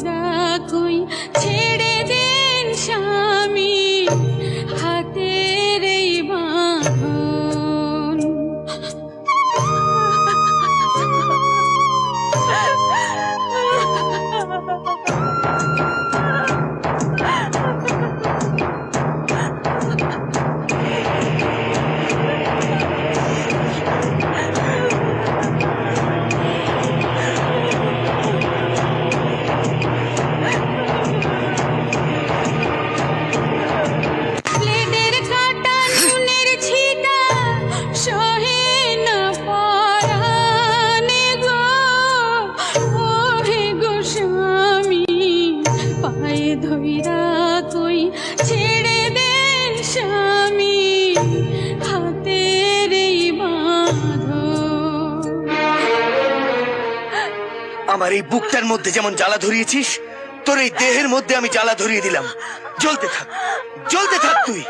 ধইরা কই ছেড়ে দেন স্বামী হাতের এই বাঁধন। প্লেটের কাঁটা নুনের ছিটা সহে না পরানে গো, ওহে গো স্বামী পায়ে ধইরা কই ছেড়ে দেন স্বামী হাতের এই বাঁধন। আমার এই বুকটার মধ্যে যেমন জ্বালা ধরিয়েছিস, তোর এই দেহের মধ্যে আমি জ্বালা ধরিয়ে দিলাম। জ্বলতে থাক, জ্বলতে থাক তুই।